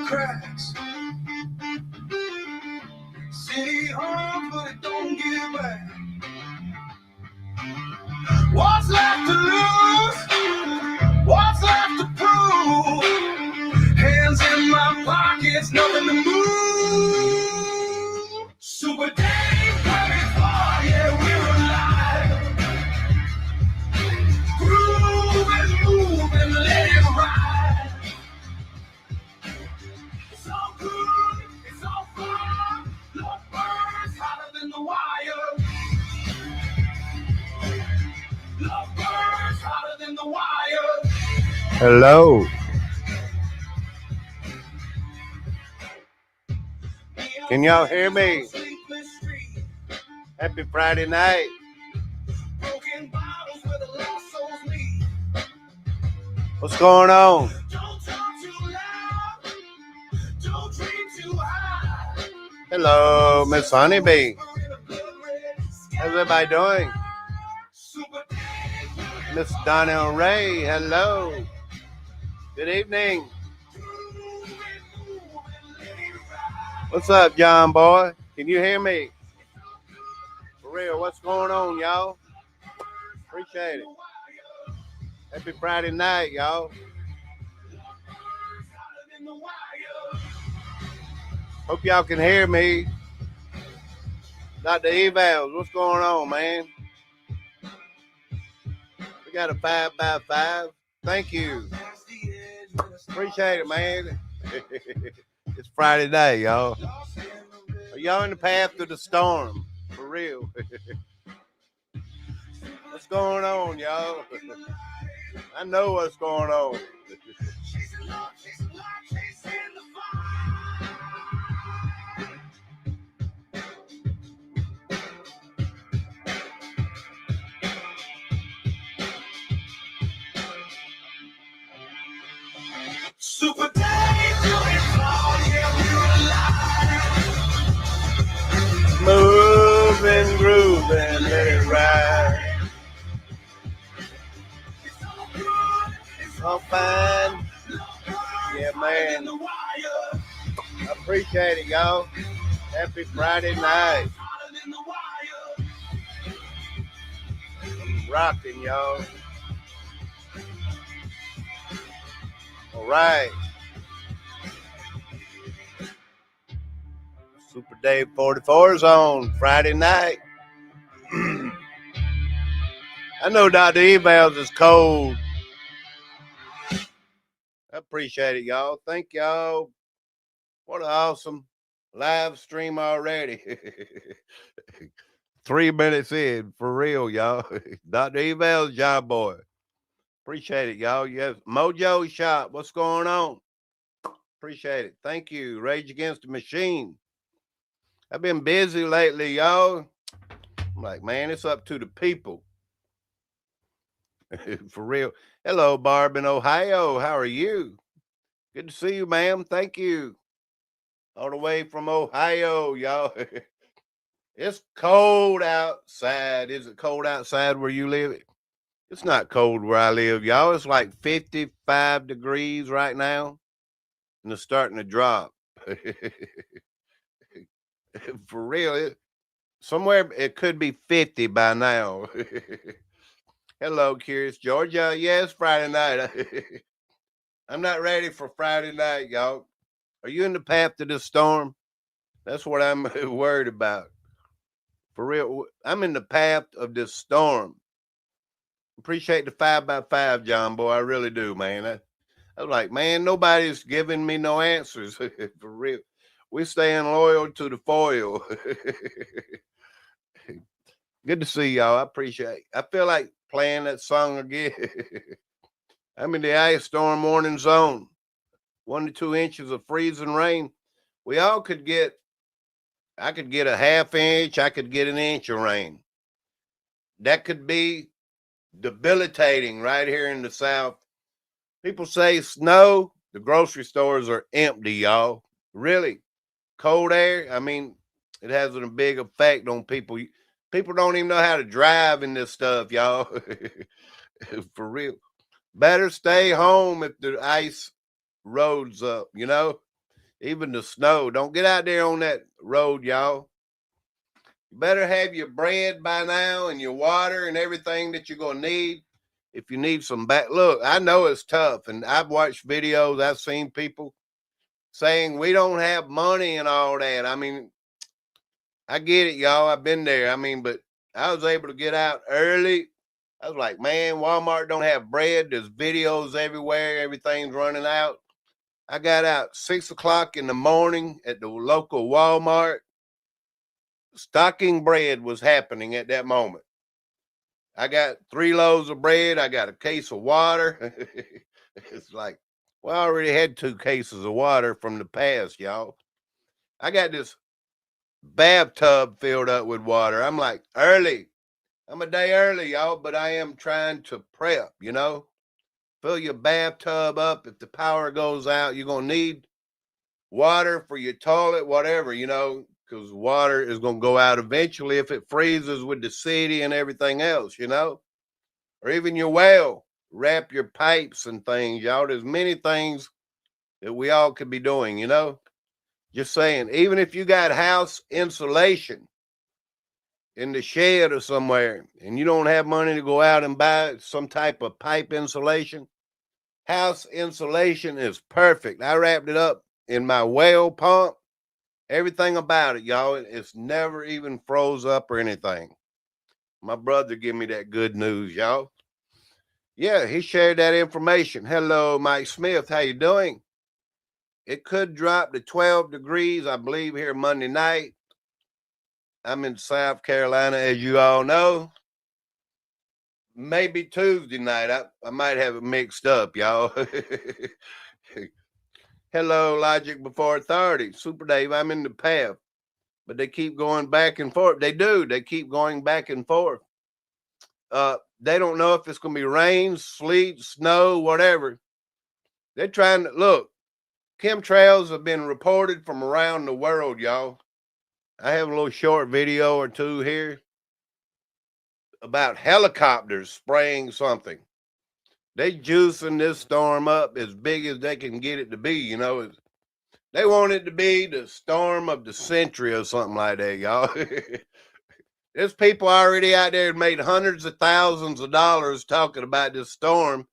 cracks. City hard, but it don't give back. What's left to lose? What's left to prove? Hands in my pockets, nothing to move. Super Dave, where we fly, yeah, we're alive. Groove and move and let it ride. It's all good, it's all fun. Love burns hotter than the wire. Love burns hotter than the wire. Hello. Can y'all hear me? Happy Friday night. What's going on? Hello, Miss Honeybee. How's everybody doing? Miss Donnell Ray, hello. Good evening. What's up, John boy? Can you hear me? For real, what's going on, y'all? Appreciate it. Happy Friday night, y'all. Hope y'all can hear me. Dr. Evals, what's going on, man? We got a 5x5. Thank you. Appreciate it, man. It's Friday night, y'all. Are y'all in the path of the storm? For real. What's going on, y'all? I know what's going on. Super Dave, yeah, we're alive. Move and groove and let it ride. It's all fine. Yeah, man. I appreciate it, y'all. Happy Friday night. I'm rocking, y'all. All right. Super Dave 44 is on Friday night. I know Dr. Evals is cold. I appreciate it, y'all. Thank y'all. What an awesome live stream already. 3 minutes in, for real, y'all. Dr. Evals, John boy. Appreciate it, y'all. Yes, Mojo Shop. What's going on? Appreciate it. Thank you. Rage Against the Machine. I've been busy lately, y'all. I'm like, man, it's up to the people. For real. Hello, Barb in Ohio. How are you? Good to see you, ma'am. Thank you. All the way from Ohio, y'all. It's cold outside. Is it cold outside where you live? It's not cold where I live, y'all. It's like 55 degrees right now. And it's starting to drop. For real. Somewhere it could be 50 by now. Hello, Curious Georgia. Yes, Friday night. I'm not ready for Friday night, y'all. Are you in the path of the storm? That's what I'm worried about. For real, I'm in the path of this storm. Appreciate the 5x5, John boy. I really do, man. I was like, man, nobody's giving me no answers. For real. We're staying loyal to the foil. Good to see y'all. I appreciate it. I feel like playing that song again. I'm in the ice storm warning zone. 1 to 2 inches of freezing rain. We all could get, I could get a half inch. I could get an inch of rain. That could be debilitating right here in the South. People say snow. The grocery stores are empty, y'all. Really. Cold air. I mean, it has a big effect on people. People don't even know how to drive in this stuff, y'all. For real. Better stay home if the ice roads up, you know. Even the snow. Don't get out there on that road, y'all. You better have your bread by now and your water and everything that you're going to need. If you need some back, look, I know it's tough, and I've watched videos, I've seen people saying we don't have money and all that. I mean, I get it, y'all. I've been there. I mean, but I was able to get out early. I was like, man, Walmart don't have bread. There's videos everywhere. Everything's running out. I got out 6 o'clock in the morning at the local Walmart. Stocking bread was happening at that moment. I got 3 loaves of bread. I got a case of water. It's like, well, I already had 2 cases of water from the past, y'all. I got this bathtub filled up with water. I'm like, early. I'm a day early, y'all, but I am trying to prep, you know. Fill your bathtub up. If the power goes out, you're going to need water for your toilet, whatever, you know, because water is going to go out eventually if it freezes with the city and everything else, you know, or even your well. Wrap your pipes and things, y'all. There's many things that we all could be doing, you know. Just saying, even if you got house insulation in the shed or somewhere and you don't have money to go out and buy some type of pipe insulation, house insulation is perfect. I wrapped it up in my well pump. Everything about it, y'all. It's never even froze up or anything. My brother gave me that good news, y'all. Yeah, he shared that information. Hello, Mike Smith. How you doing? It could drop to 12 degrees, I believe, here Monday night. I'm in South Carolina, as you all know. Maybe Tuesday night. I might have it mixed up, y'all. Hello, Logic Before Authority. Super Dave, I'm in the path. But they keep going back and forth. They do. They keep going back and forth. They don't know if it's going to be rain, sleet, snow, whatever. They're trying to look. Chemtrails have been reported from around the world, y'all. I have a little short video or two here about helicopters spraying something. They juicing this storm up as big as they can get it to be, you know. They want it to be the storm of the century or something like that, y'all. There's people already out there that made hundreds of thousands of dollars talking about this storm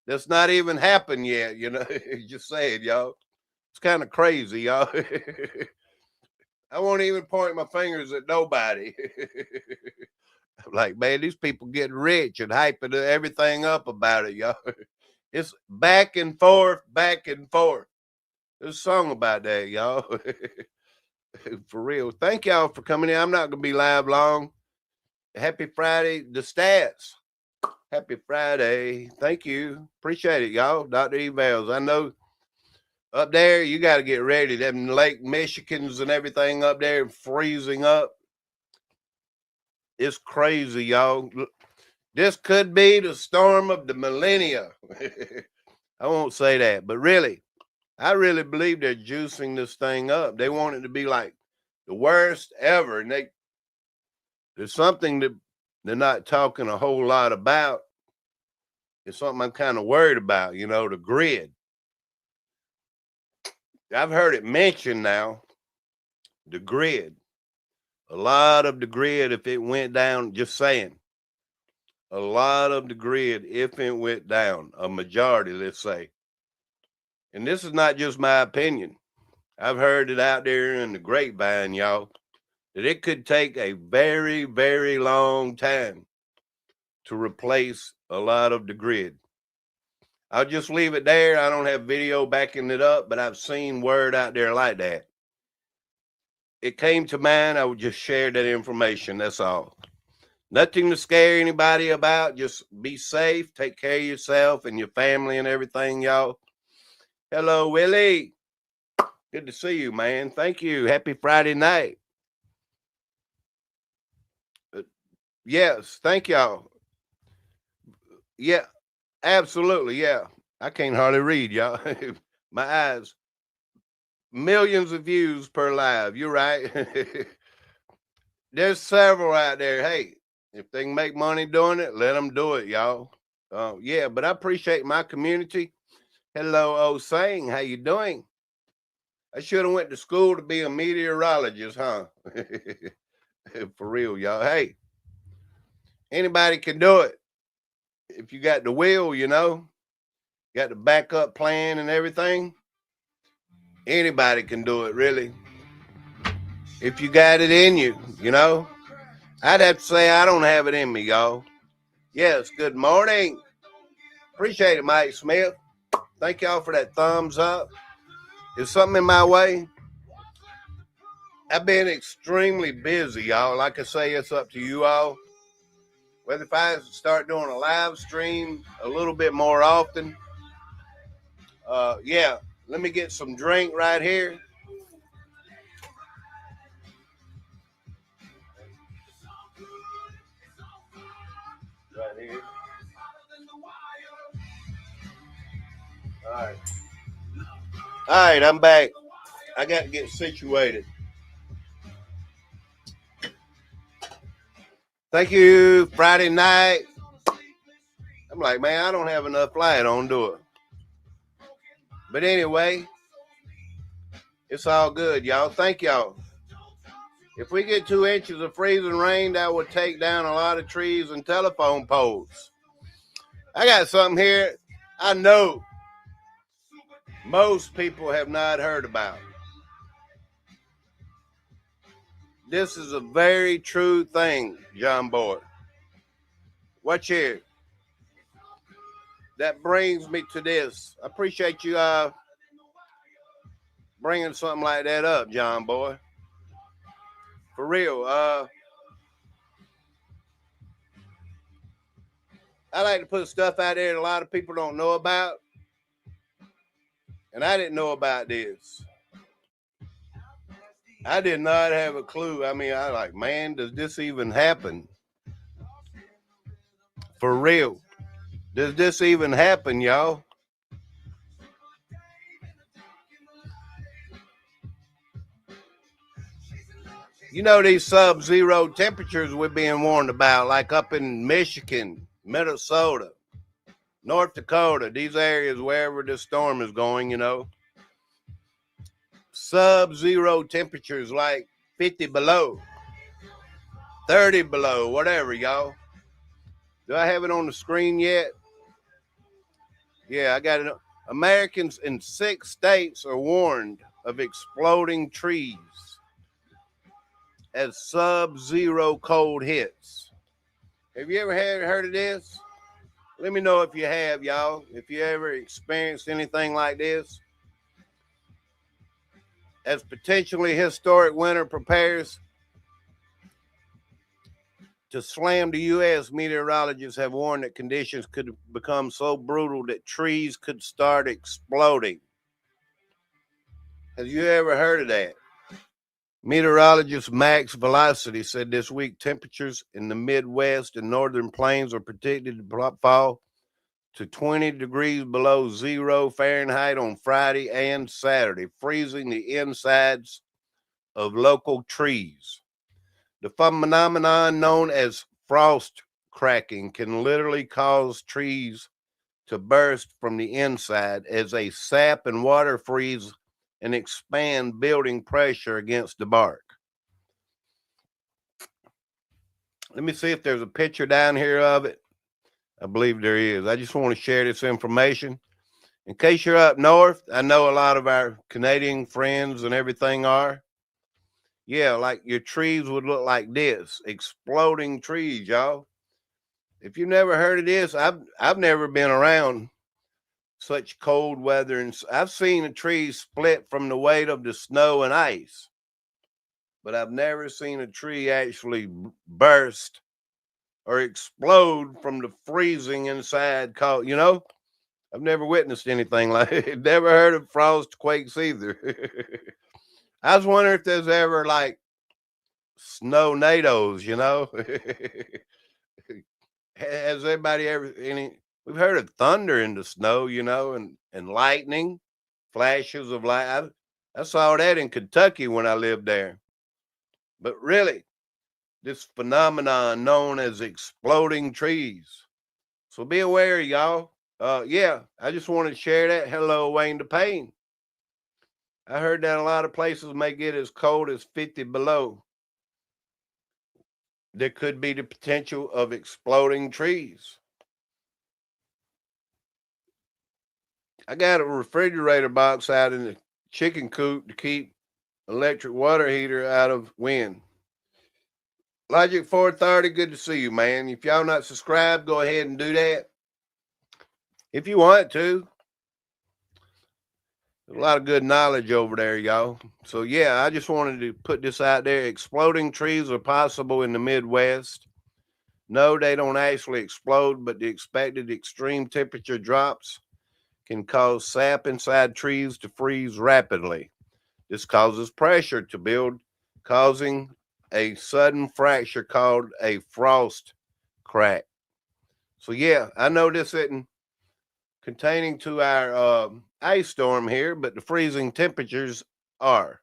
that's not even happened yet, you know. Just saying, y'all. It's kind of crazy, y'all. I won't even point my fingers at nobody. I'm like, man, these people getting rich and hyping everything up about it, y'all. It's back and forth, back and forth. There's a song about that, y'all. For real. Thank y'all for coming in. I'm not going to be live long. Happy Friday. The stats. Happy Friday. Thank you. Appreciate it, y'all. Dr. Evals. I know up there, you got to get ready. Them Lake Michigans and everything up there freezing up. It's crazy, y'all. This could be the storm of the millennia. I won't say that, but really, I really believe they're juicing this thing up. They want it to be like the worst ever. And there's something that they're not talking a whole lot about. It's something I'm kind of worried about, you know, the grid. I've heard it mentioned now, the grid. A lot of the grid, if it went down, just saying, a lot of the grid, if it went down, a majority, let's say. And this is not just my opinion. I've heard it out there in the grapevine, y'all, that it could take a very, very long time to replace a lot of the grid. I'll just leave it there. I don't have video backing it up, but I've seen word out there like that. It came to mind. I would just share that information. That's all. Nothing to scare anybody about. Just be safe. Take care of yourself and your family and everything, y'all. Hello, Willie. Good to see you, man. Thank you. Happy Friday night. Yes, thank y'all. Yeah, absolutely. Yeah. I can't hardly read, y'all. My eyes. Millions of views per live. You're right. There's several out there. Hey, if they can make money doing it, let them do it, y'all. Yeah, but I appreciate my community. Hello, Osang. How you doing? I should have went to school to be a meteorologist, huh? For real, y'all. Hey, anybody can do it if you got the will, got the backup plan and everything. Anybody can do it, really. If you got it in you, I'd have to say I don't have it in me, y'all. Yes, good morning. Appreciate it, Mike Smith. Thank y'all for that thumbs up. Is something in my way? I've been extremely busy, y'all. Like I say, it's up to you all. Whether if I start doing a live stream a little bit more often, yeah. Let me get some drink right here. Right here. All right. All right, I'm back. I got to get situated. Thank you. Friday night. I'm like, man, I don't have enough light on, do it. But anyway, it's all good, y'all. Thank y'all. If we get 2 inches of freezing rain, that would take down a lot of trees and telephone poles. I got something here I know most people have not heard about. This is a very true thing, John Boy. Watch here. That brings me to this. I appreciate you bringing something like that up, John Boy. For real. I like to put stuff out there that a lot of people don't know about. And I didn't know about this. I did not have a clue. I mean, I like, man, does this even happen? For real. Does this even happen, y'all? You know, these sub-zero temperatures we're being warned about, like up in Michigan, Minnesota, North Dakota, these areas, wherever this storm is going, sub-zero temperatures like 50 below, 30 below, whatever, y'all. Do I have it on the screen yet? Yeah, I got it. Americans in 6 states are warned of exploding trees as sub-zero cold hits. Have you ever heard of this? Let me know if you have, y'all. If you ever experienced anything like this. As potentially historic winter prepares to slam the U.S., meteorologists have warned that conditions could become so brutal that trees could start exploding. Have you ever heard of that? Meteorologist Max Velocity said this week temperatures in the Midwest and northern plains are predicted to fall to 20 degrees below 0 Fahrenheit on Friday and Saturday, freezing the insides of local trees. The phenomenon known as frost cracking can literally cause trees to burst from the inside as they sap and water freeze and expand, building pressure against the bark. Let me see if there's a picture down here of it. I believe there is. I just want to share this information. In case you're up north, I know a lot of our Canadian friends and everything are. Yeah, like your trees would look like this, exploding trees, y'all. If you've never heard of this, I've never been around such cold weather, and I've seen a tree split from the weight of the snow and ice, but I've never seen a tree actually burst or explode from the freezing inside. I've never witnessed anything like it. Never heard of frost quakes either. I was wondering if there's ever like snow nados, Has anybody ever we've heard of thunder in the snow, and lightning, flashes of light. I saw that in Kentucky when I lived there. But really, this phenomenon known as exploding trees. So be aware, y'all. Yeah, I just wanted to share that. Hello, Wayne DePayne. I heard that a lot of places may get as cold as 50 below. There could be the potential of exploding trees. I got a refrigerator box out in the chicken coop to keep electric water heater out of wind. Logic 430, good to see you, man. If y'all not subscribed, go ahead and do that. If you want to. There's a lot of good knowledge over there, y'all. So, yeah, I just wanted to put this out there. Exploding trees are possible in the Midwest. No, they don't actually explode, but the expected extreme temperature drops can cause sap inside trees to freeze rapidly. This causes pressure to build, causing a sudden fracture called a frost crack. So, yeah, I know this isn't containing to our ice storm here, but the freezing temperatures are,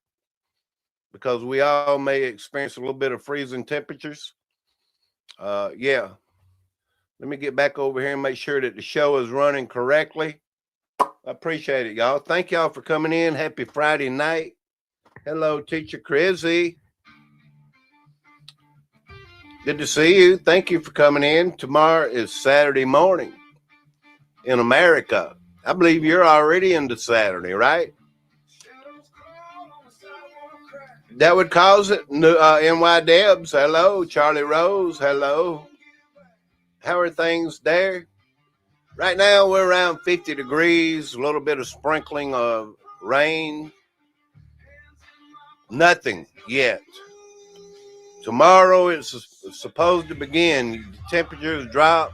because we all may experience a little bit of freezing temperatures. Yeah. Let me get back over here and make sure that the show is running correctly. I appreciate it, y'all. Thank y'all for coming in. Happy Friday night. Hello, Teacher Crizzy. Good to see you. Thank you for coming in. Tomorrow is Saturday morning in America. I believe you're already into Saturday, right? That would cause it. NY Debs, hello. Charlie Rose, hello. How are things there? Right now, we're around 50 degrees, a little bit of sprinkling of rain. Nothing yet. Tomorrow it's supposed to begin. Temperatures drop.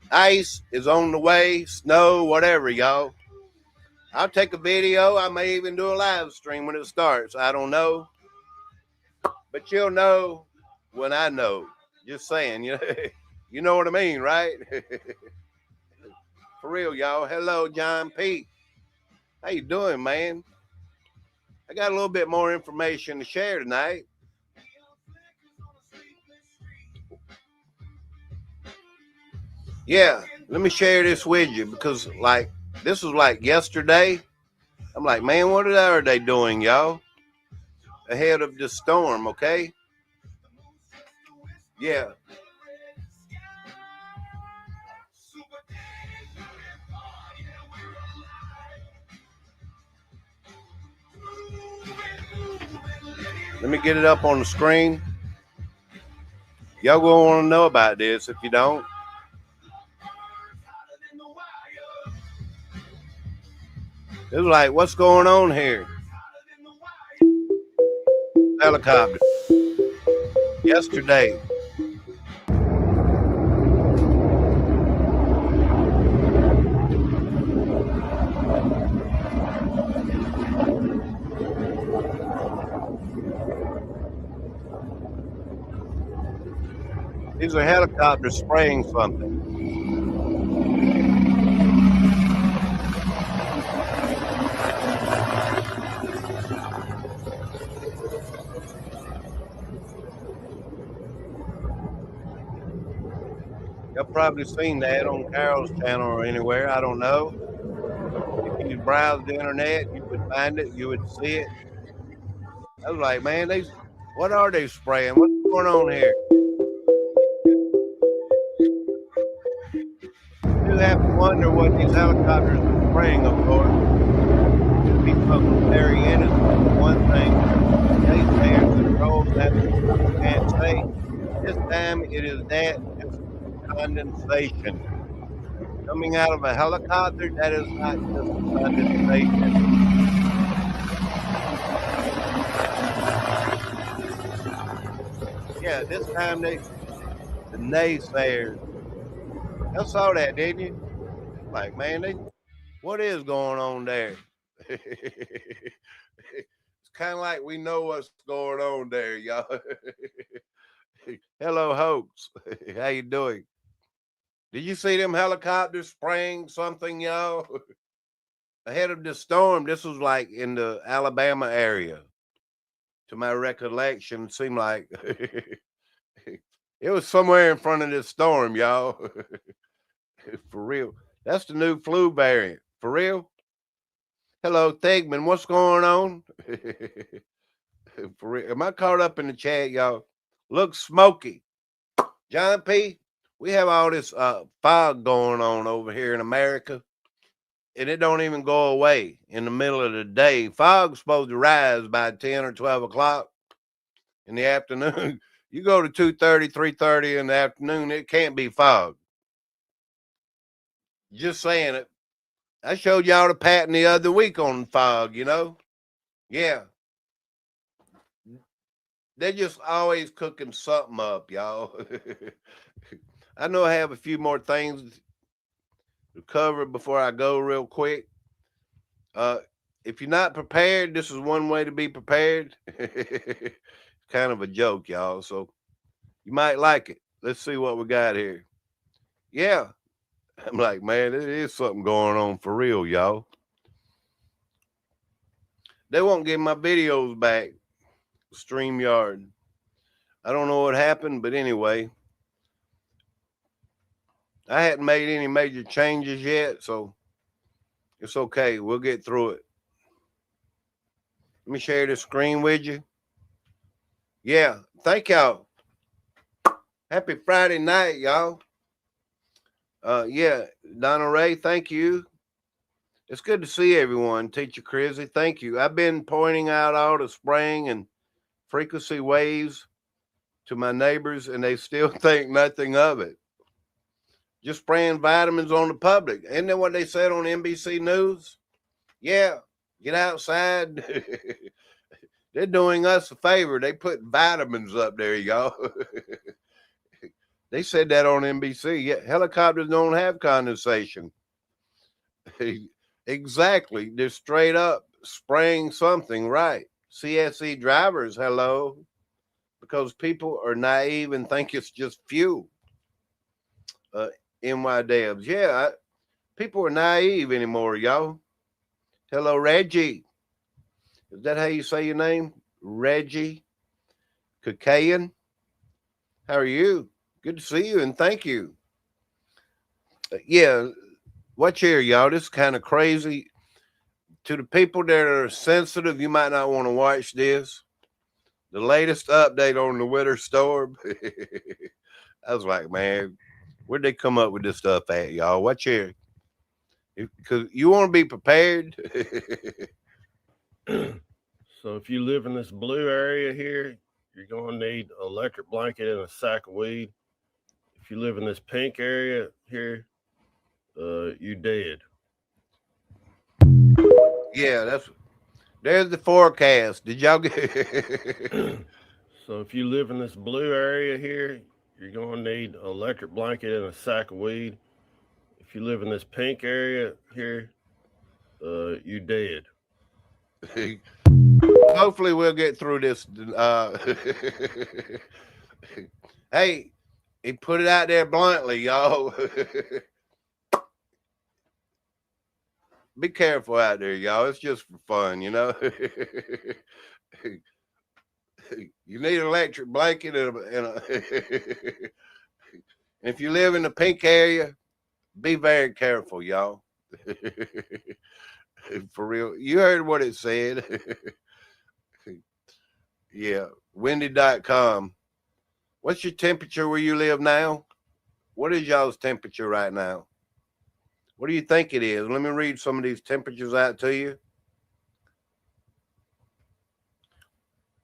Ice is on the way. Snow, whatever, y'all. I'll take a video. I may even do a live stream when it starts. I don't know. But you'll know when I know. Just saying, you know what I mean, right? For real, y'all. Hello, John P. How you doing, man? I got a little bit more information to share tonight. Yeah, let me share this with you, because this was like yesterday. I'm like, man, what are they doing, y'all? Ahead of the storm, okay? Yeah. Let me get it up on the screen. Y'all gonna want to know about this if you don't. It was like, what's going on here? Helicopter. Yesterday. These are helicopters spraying something. Y'all probably seen that on Carol's channel or anywhere. I don't know. If you browse the internet, you would find it. You would see it. I was like, man, what are they spraying? What's going on here? You have to wonder what these helicopters are spraying, of course. It'll be something very innocent. One thing, naysayers and trolls that can't say. This time it is that just condensation. Coming out of a helicopter, that is not just condensation. Yeah, this time the naysayers. I saw that, didn't you? Like, man, what is going on there? It's kind of like we know what's going on there, y'all. Hello, Hoax. How you doing? Did you see them helicopters spraying something, y'all? Ahead of the storm, this was like in the Alabama area. To my recollection, it seemed like it was somewhere in front of this storm, y'all. For real. That's the new flu variant. For real. Hello, Thegman. What's going on? For real. Am I caught up in the chat, y'all? Looks smoky. John P., we have all this fog going on over here in America, and it don't even go away in the middle of the day. Fog's supposed to rise by 10 or 12 o'clock in the afternoon. You go to 2:30, 3:30 in the afternoon, it can't be fog. Just saying it. I showed y'all the pattern the other week on fog, you know? Yeah. They're just always cooking something up, y'all. I know I have a few more things to cover before I go real quick. If you're not prepared, this is one way to be prepared. Kind of a joke, y'all. So you might like it. Let's see what we got here. Yeah. I'm like, man, there is something going on for real, y'all. They won't give my videos back. StreamYard. I don't know what happened, but anyway, I hadn't made any major changes yet, so it's okay. We'll get through it. Let me share this screen with you. Yeah, thank y'all. Happy Friday night, y'all. Yeah, Donna Ray, thank you. It's good to see everyone. Teacher Crizzy, thank you. I've been pointing out all the spraying and frequency waves to my neighbors, and they still think nothing of it. Just spraying vitamins on the public. Isn't that what they said on NBC News? Yeah, get outside. They're doing us a favor. They put vitamins up there, y'all. They said that on NBC. Yeah, helicopters don't have condensation. Exactly. They're straight up spraying something, right? CSE drivers, hello. Because people are naive and think it's just fuel. NY Devs. Yeah, people are naive anymore, y'all. Hello, Reggie. Is that how you say your name? Reggie Kakayan? How are you? Good to see you and thank you. Yeah, watch here, y'all. This is kind of crazy. To the people that are sensitive, you might not want to watch this. The latest update on the winter storm. I was like, man, where'd they come up with this stuff at, y'all? Watch here. Because you want to be prepared. So if you live in this blue area here, you're going to need an electric blanket and a sack of weed. If you live in this pink area here, you dead. Yeah, there's the forecast. Did y'all get So if you live in this blue area here, you're going to need an electric blanket and a sack of weed. If you live in this pink area here, you dead. Hopefully we'll get through this. Hey, he put it out there bluntly, y'all. Be careful out there, y'all. It's just for fun, you know. You need an electric blanket and if you live in the pink area, be very careful, y'all. For real. You heard what it said. Yeah. Windy.com. What's your temperature where you live now? What is y'all's temperature right now? What do you think it is? Let me read some of these temperatures out to you.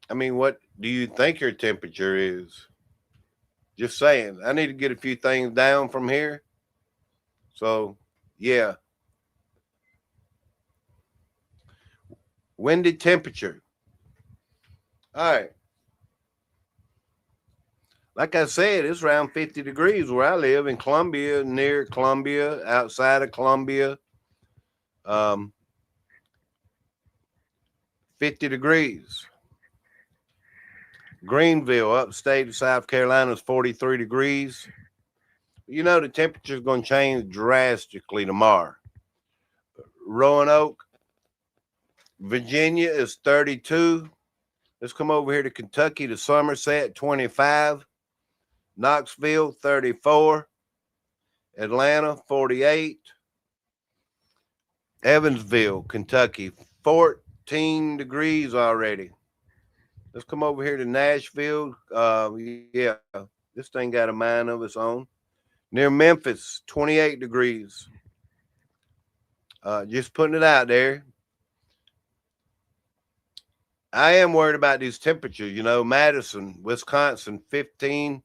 I mean, what do you think your temperature is? Just saying. I need to get a few things down from here. So, yeah. Windy temperature. All right. Like I said, it's around 50 degrees where I live in Columbia, near Columbia, outside of Columbia. 50 degrees. Greenville, upstate of South Carolina, is 43 degrees. You know, the temperature is going to change drastically tomorrow. Roanoke, Virginia is 32. Let's come over here to Kentucky, to Somerset, 25. Knoxville, 34. Atlanta, 48. Evansville, Kentucky, 14 degrees already. Let's come over here to Nashville. Yeah, this thing got a mind of its own. Near Memphis, 28 degrees. Just putting it out there. I am worried about these temperatures. Madison, Wisconsin, 15.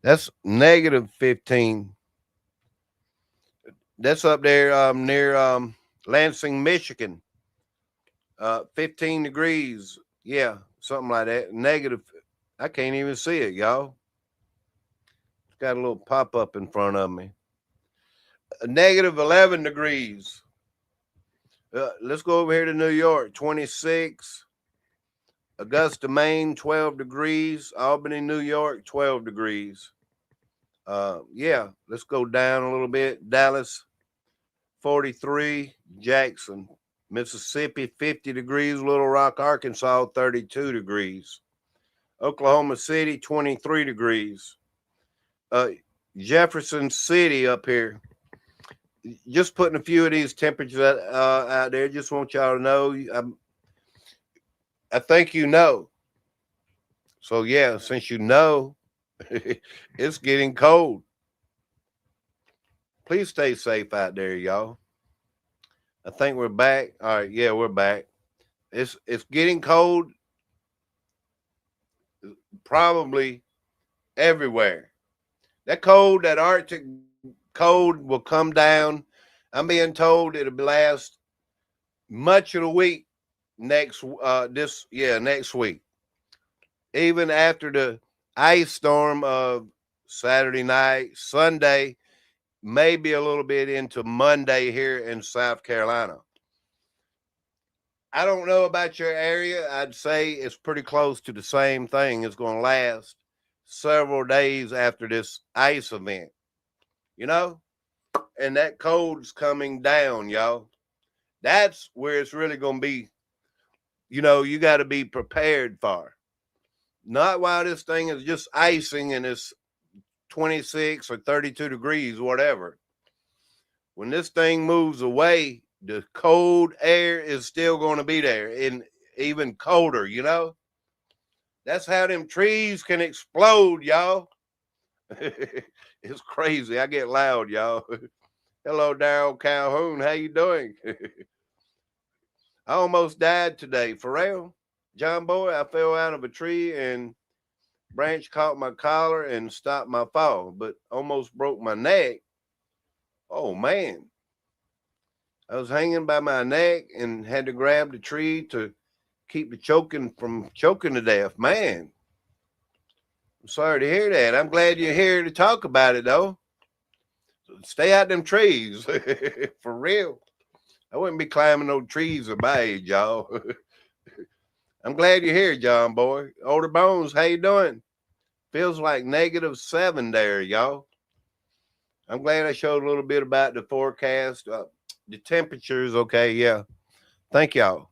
That's negative 15. That's up there near Lansing, Michigan. 15 degrees. Yeah, something like that. Negative. I can't even see it, y'all. It's got a little pop up in front of me. Negative 11 degrees. Let's go over here to New York, 26. Augusta, Maine, 12 degrees. Albany, New York, 12 degrees. Yeah, let's go down a little bit. Dallas, 43. Jackson, Mississippi, 50 degrees. Little Rock, Arkansas, 32 degrees. Oklahoma City, 23 degrees. Jefferson City up here. Just putting a few of these temperatures out there. Just want y'all to know. I think you know. So, yeah, since you know, it's getting cold. Please stay safe out there, y'all. I think we're back. All right, yeah, we're back. It's getting cold probably everywhere. That cold, that Arctic cold will come down. I'm being told it'll last much of the week next week. Even after the ice storm of Saturday night, Sunday, maybe a little bit into Monday here in South Carolina. I don't know about your area. I'd say it's pretty close to the same thing. It's going to last several days after this ice event, and that cold's coming down, y'all. That's where it's really going to be. You got to be prepared for. Not while this thing is just icing and it's 26 or 32 degrees, whatever. When this thing moves away, the cold air is still going to be there and even colder, That's how them trees can explode, y'all. It's crazy. I get loud, y'all. Hello, Daryl Calhoun. How you doing? I almost died today. For real, John Boy, I fell out of a tree and branch caught my collar and stopped my fall, but almost broke my neck. Oh, man. I was hanging by my neck and had to grab the tree to keep the choking from choking to death. Man, I'm sorry to hear that. I'm glad you're here to talk about it, though. So stay out them trees. For real. I wouldn't be climbing no trees at my age, y'all. I'm glad you're here, John Boy. Older Bones, how you doing? Feels like -7 there, y'all. I'm glad I showed a little bit about the forecast. The temperatures, okay, yeah. Thank y'all.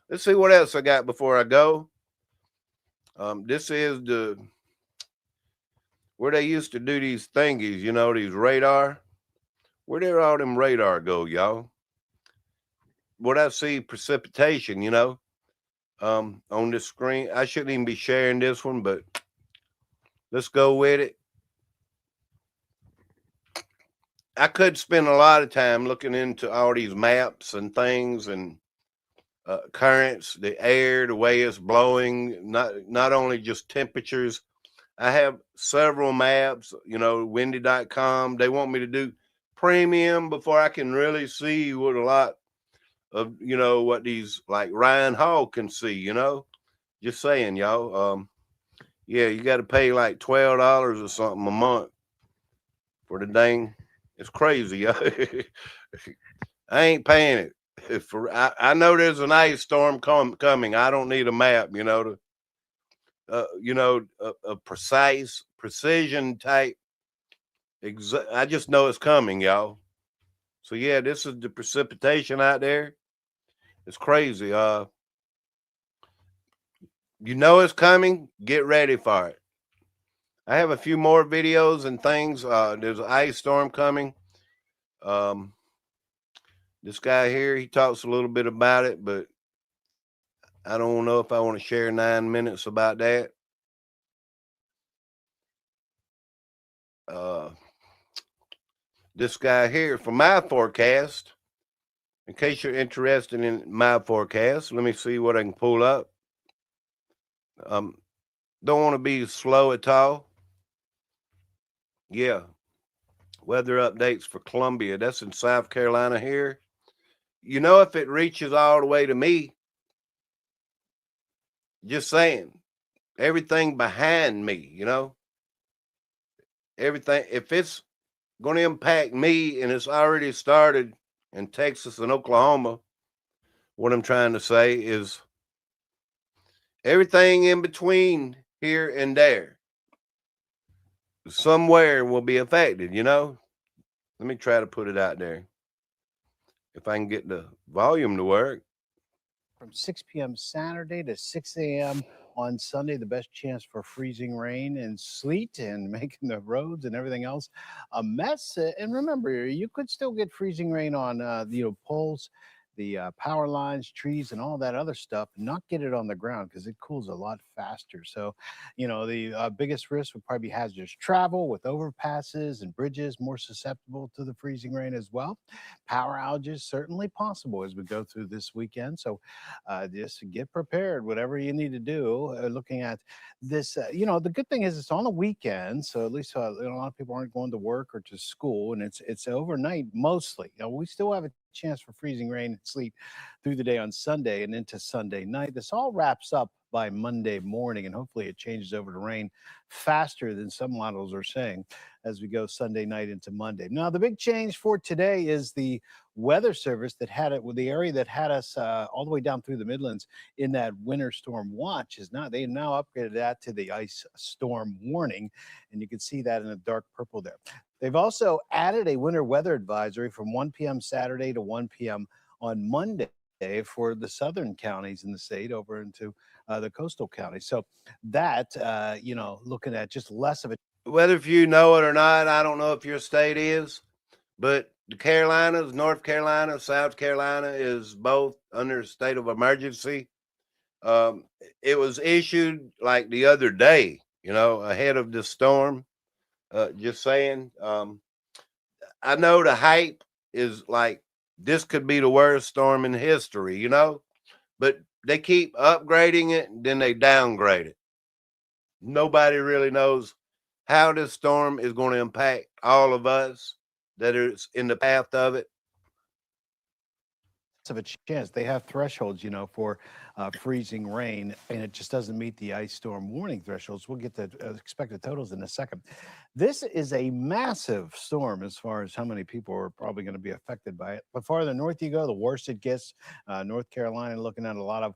Let's see what else I got before I go. This is where they used to do these thingies, these radar. Where did all them radar go, y'all? What I see, precipitation, on this screen. I shouldn't even be sharing this one, but let's go with it. I could spend a lot of time looking into all these maps and things and currents, the air, the way it's blowing, not only just temperatures. I have several maps, windy.com. They want me to do premium before I can really see what a lot of, what these like Ryan Hall can see, just saying, y'all. Yeah, you got to pay like $12 or something a month for the dang. It's crazy. I ain't paying it. I know there's an ice storm coming. I don't need a map, a precision type. I just know it's coming, y'all. So yeah, this is the precipitation out there. It's crazy. It's coming. Get ready for it. I have a few more videos and things. There's an ice storm coming. This guy here, he talks a little bit about it, but I don't know if I want to share 9 minutes about that. Uh, this guy here for my forecast, in case you're interested in my forecast, let me see what I can pull up. Don't want to be slow at all. Yeah. Weather updates for Columbia. That's in South Carolina here. You know, if it reaches all the way to me, just saying, everything behind me, you know, everything, if it's going to impact me and it's already started in Texas and Oklahoma, what I'm trying to say is everything in between here and there, somewhere will be affected, you know. Let me try to put it out there. If I can get the volume to work. From 6 p.m. Saturday to 6 a.m. on Sunday, the best chance for freezing rain and sleet and making the roads and everything else a mess. And remember, you could still get freezing rain on poles, the power lines, trees, and all that other stuff. Not get it on the ground because it cools a lot faster. So, the biggest risk would probably be hazardous travel with overpasses and bridges, more susceptible to the freezing rain as well. Power outages certainly possible as we go through this weekend. So just get prepared, whatever you need to do. Looking at this, the good thing is it's on the weekend, so at least a lot of people aren't going to work or to school, and it's overnight mostly. We still have a chance for freezing rain and sleet through the day on Sunday and into Sunday night. This all wraps up by Monday morning, and hopefully it changes over to rain faster than some models are saying as we go Sunday night into Monday. Now, the big change for today is the weather service that had it with the area that had us all the way down through the Midlands in that winter storm watch is now they now upgraded that to the ice storm warning, and you can see that in a dark purple there. They've also added a winter weather advisory from 1 p.m. Saturday to 1 p.m. on Monday for the southern counties in the state over into the coastal counties. So that, looking at just less of a Whether if you know it or not, I don't know if your state is, but the Carolinas, North Carolina, South Carolina is both under a state of emergency. It was issued like the other day, ahead of the storm. Just saying. I know the hype is like this could be the worst storm in history, but they keep upgrading it and then they downgrade it. Nobody really knows how this storm is going to impact all of us that is in the path of it. of a chance. They have thresholds, for freezing rain, and it just doesn't meet the ice storm warning thresholds. We'll get the expected totals in a second. This is a massive storm as far as how many people are probably going to be affected by it. The farther north you go, the worse it gets. North Carolina looking at a lot of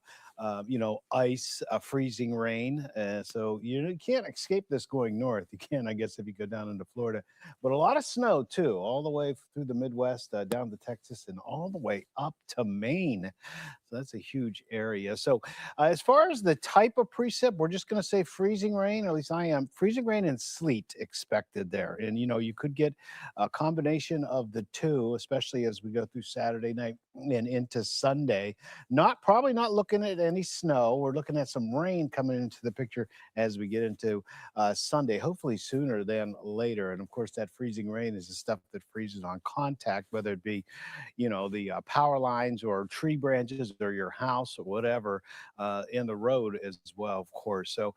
ice, freezing rain. So you can't escape this going north. You can, I guess, if you go down into Florida, but a lot of snow too, all the way through the Midwest, down to Texas, and all the way up to Maine. So that's a huge area. So as far as the type of precip, we're just going to say freezing rain, or at least I am, freezing rain and sleet expected there. And, you could get a combination of the two, especially as we go through Saturday night and into Sunday. Probably not looking at any snow. We're looking at some rain coming into the picture as we get into Sunday, hopefully sooner than later. And of course, that freezing rain is the stuff that freezes on contact, whether it be, the power lines or tree branches or your house or whatever, in the road as well, of course. So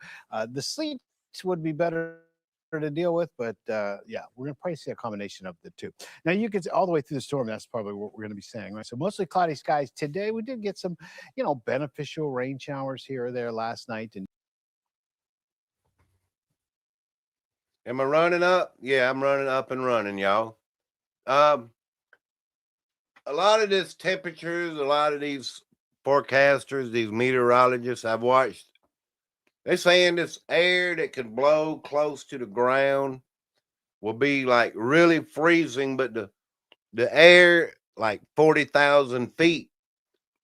the sleet would be better to deal with, but yeah, we're going to probably see a combination of the two. Now, you can see all the way through the storm. That's probably what we're going to be saying, right? So mostly cloudy skies today. We did get some, beneficial rain showers here or there last night. And am I running up? Yeah, I'm running up and running, y'all. A lot of this temperatures, a lot of these forecasters, these meteorologists I've watched, they're saying this air that could blow close to the ground will be like really freezing, but the air like 40,000 feet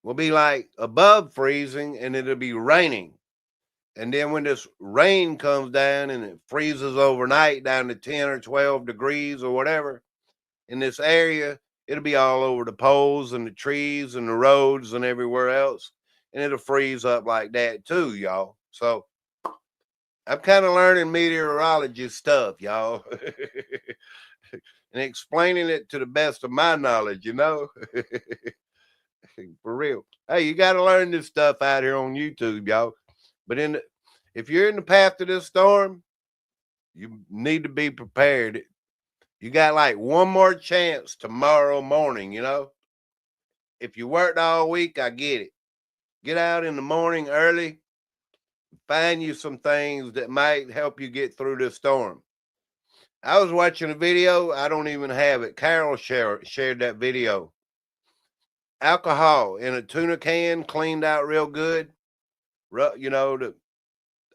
will be like above freezing and it'll be raining. And then when this rain comes down and it freezes overnight down to 10 or 12 degrees or whatever in this area, it'll be all over the poles and the trees and the roads and everywhere else. And it'll freeze up like that too, y'all. So I'm kind of learning meteorology stuff, y'all. And explaining it to the best of my knowledge, For real. Hey, you got to learn this stuff out here on YouTube, y'all. But if you're in the path of this storm, you need to be prepared. You got like one more chance tomorrow morning, If you worked all week, I get it. Get out in the morning early, find you some things that might help you get through this storm. I was watching a video. I don't even have it. Carol shared that video. Alcohol in a tuna can, cleaned out real good. The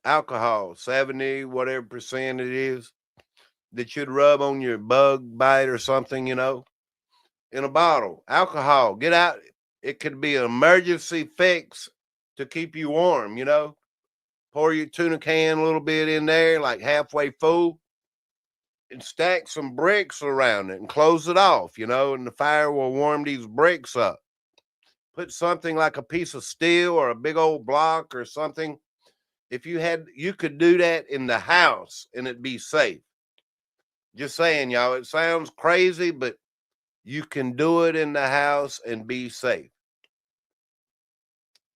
alcohol, 70, whatever percent it is, that you'd rub on your bug bite or something, in a bottle. Alcohol, get out. It could be an emergency fix to keep you warm, Pour your tuna can a little bit in there, like halfway full, and stack some bricks around it and close it off, and the fire will warm these bricks up. Put something like a piece of steel or a big old block or something. If you could do that in the house and it'd be safe. Just saying, y'all, it sounds crazy, but you can do it in the house and be safe.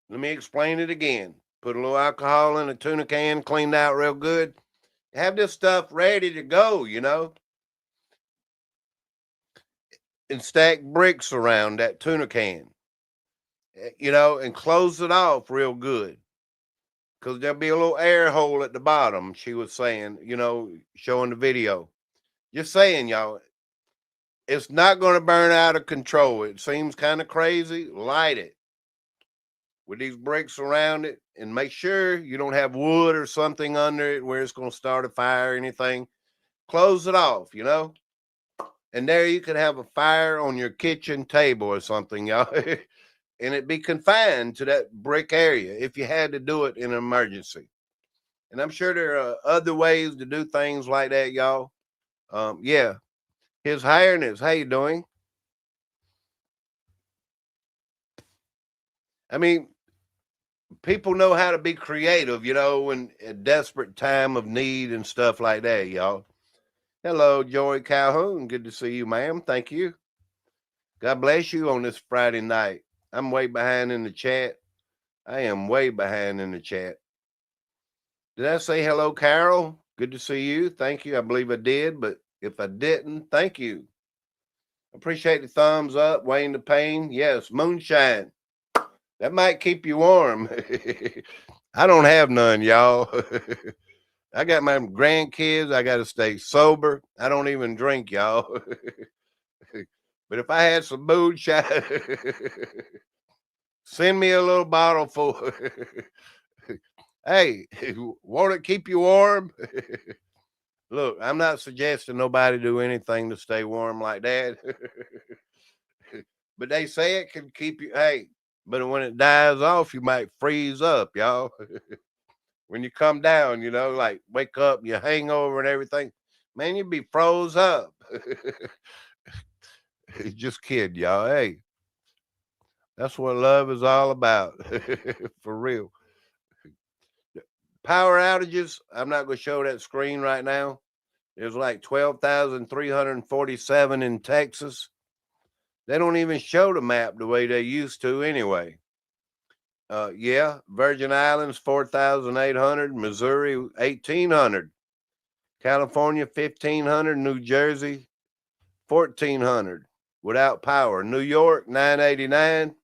Let me explain it again. Put a little alcohol in a tuna can, cleaned out real good. Have this stuff ready to go, and stack bricks around that tuna can, and close it off real good. Because there'll be a little air hole at the bottom, she was saying, showing the video. Just saying, y'all, it's not going to burn out of control. It seems kind of crazy. Light it with these bricks around it and make sure you don't have wood or something under it where it's going to start a fire or anything. Close it off, and there you could have a fire on your kitchen table or something, y'all. And it'd be confined to that brick area if you had to do it in an emergency. And I'm sure there are other ways to do things like that, y'all. Yeah. His Highness, how you doing? I mean, people know how to be creative, in a desperate time of need and stuff like that, y'all. Hello, Joy Calhoun. Good to see you, ma'am. Thank you. God bless you on this Friday night. I'm way behind in the chat. I am way behind in the chat. Did I say hello, Carol? Good to see you. Thank you. I believe I did, but if I didn't, thank you. Appreciate the thumbs up. Wayne the Pain. Yes, moonshine. That might keep you warm. I don't have none, y'all. I got my grandkids. I got to stay sober. I don't even drink, y'all. But if I had some moonshine, send me a little bottle full. Hey, want to keep you warm? Look, I'm not suggesting nobody do anything to stay warm like that. But they say it can keep you, hey, but when it dies off, you might freeze up, y'all. When you come down, like wake up, you hangover and everything, man, you'd be froze up. Just kidding, y'all. Hey, that's what love is all about. For real. Power outages, I'm not going to show that screen right now. There's like 12,347 in Texas. They don't even show the map the way they used to anyway. Yeah, Virgin Islands, 4,800. Missouri, 1,800. California, 1,500. New Jersey, 1,400 without power. New York, 989.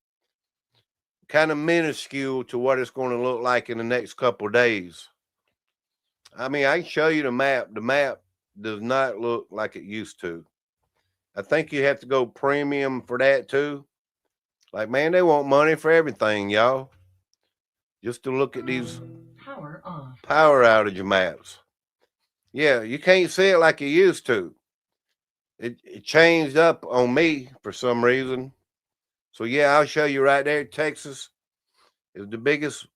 Kind of minuscule to what it's going to look like in the next couple of days. I mean, I can show you the map. The map does not look like it used to. I think you have to go premium for that too. Like, man, they want money for everything, y'all. Just to look at these power outage maps. Yeah, you can't see it like you used to. It changed up on me for some reason. So yeah, I'll show you right there. Texas is the biggest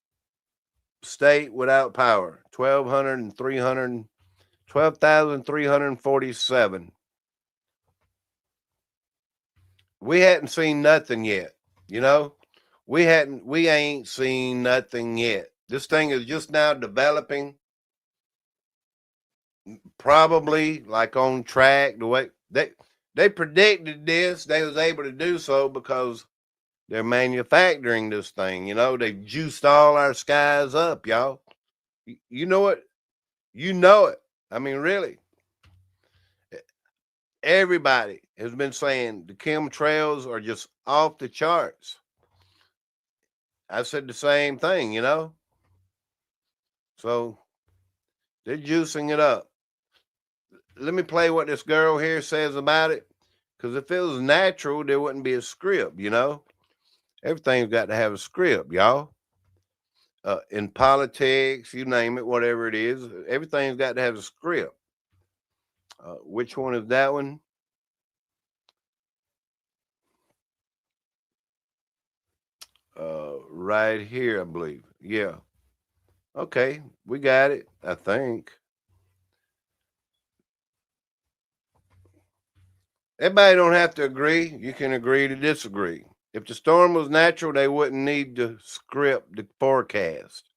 state without power. 12,347. we hadn't seen nothing yet. You know, we ain't seen nothing yet. This thing is just now developing. Probably like on track. The way they predicted this, they was able to do so because they're manufacturing this thing. You know, they juiced all our skies up, y'all. You know it. You know it. I mean, really. Everybody has been saying the chemtrails are just off the charts. I said the same thing, you know. So they're juicing it up. Let me play what this girl here says about it. Because if it was natural, there wouldn't be a script, you know. Everything's got to have a script, y'all. In politics, you name it, whatever it is, everything's got to have a script. Which one is that one? Right here, I believe. Yeah. Okay, we got it, I think. Everybody don't have to agree. You can agree to disagree. If the storm was natural, they wouldn't need to script the forecast.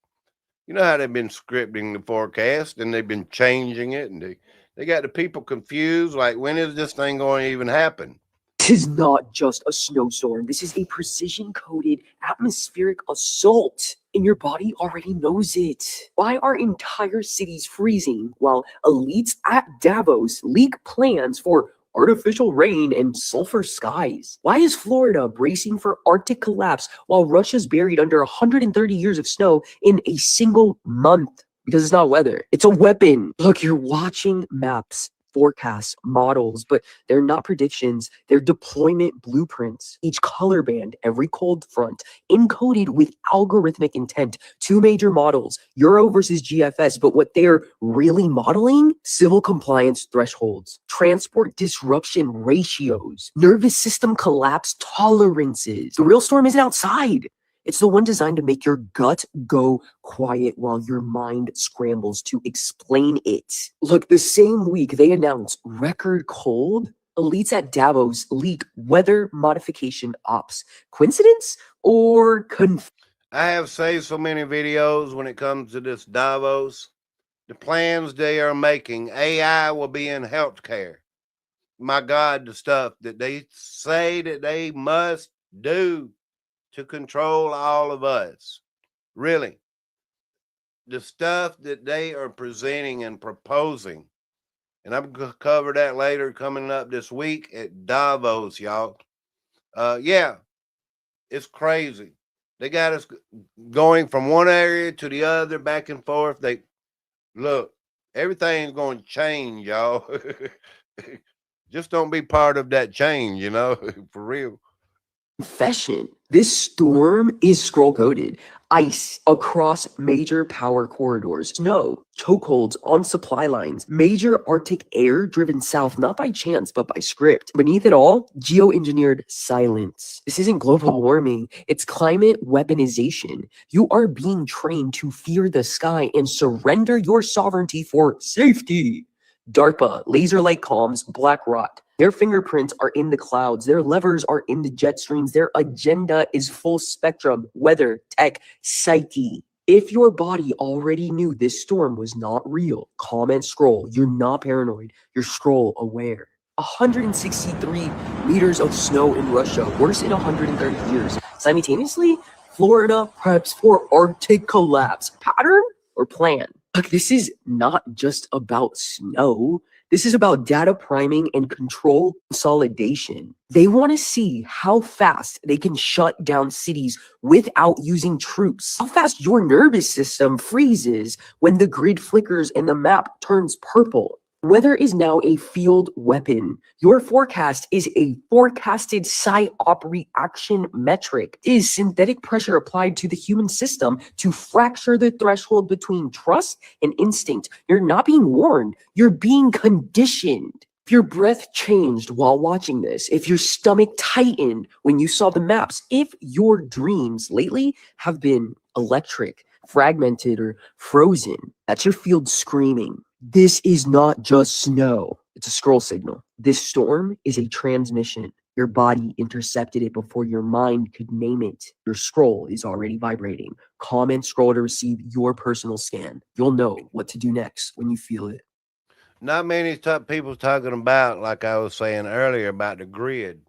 You know how they've been scripting the forecast and they've been changing it, and they got the people confused. Like, when is this thing going to even happen? This is not just a snowstorm. This is a precision-coded atmospheric assault, and your body already knows it. Why are entire cities freezing while elites at Davos leak plans for artificial rain and sulfur skies? Why is Florida bracing for Arctic collapse while Russia's buried under 130 years of snow in a single month? Because it's not weather. It's a weapon. Look, you're watching maps, forecasts, models, but they're not predictions. They're deployment blueprints. Each color band, every cold front, encoded with algorithmic intent. Two major models, Euro versus GFS, but what they're really modeling? Civil compliance thresholds, transport disruption ratios, nervous system collapse tolerances. The real storm isn't outside. It's the one designed to make your gut go quiet while your mind scrambles to explain it. Look, the same week they announced record cold, elites at Davos leak weather modification ops. Coincidence or I have saved so many videos when it comes to this Davos. The plans they are making. AI will be in healthcare. My God, the stuff that they say that they must do to control all of us. Really. The stuff that they are presenting and proposing. And I'm going to cover that later coming up this week at Davos, y'all. Yeah, it's crazy. They got us going from one area to the other, back and forth. Look, everything's going to change, y'all. Just don't be part of that change, you know, for real. Confession. This storm is scroll coded. Ice across major power corridors. Snow, chokeholds on supply lines. Major Arctic air driven south, not by chance, but by script. Beneath it all, geoengineered silence. This isn't global warming. It's climate weaponization. You are being trained to fear the sky and surrender your sovereignty for safety. DARPA, laser light comms, black rot. Their fingerprints are in the clouds. Their levers are in the jet streams. Their agenda is full spectrum, weather, tech, psyche. If your body already knew this storm was not real, comment scroll. You're not paranoid. You're scroll aware. 163 meters of snow in Russia, worse in 130 years. Simultaneously, Florida preps for Arctic collapse. Pattern or plan? Look, this is not just about snow. This is about data priming and control consolidation. They want to see how fast they can shut down cities without using troops. How fast your nervous system freezes when the grid flickers and the map turns purple. Weather is now a field weapon. Your forecast is a forecasted psyop reaction metric. It is synthetic pressure applied to the human system to fracture the threshold between trust and instinct. You're not being warned. You're being conditioned. If your breath changed while watching this, if your stomach tightened when you saw the maps, if your dreams lately have been electric, fragmented, or frozen, that's your field screaming. This is not just snow. It's a scroll signal. This storm is a transmission. Your body intercepted it before your mind could name it. Your scroll is already vibrating. Comment scroll to receive your personal scan. You'll know what to do next when you feel it. Not many people talking about, like I was saying earlier, about the grid.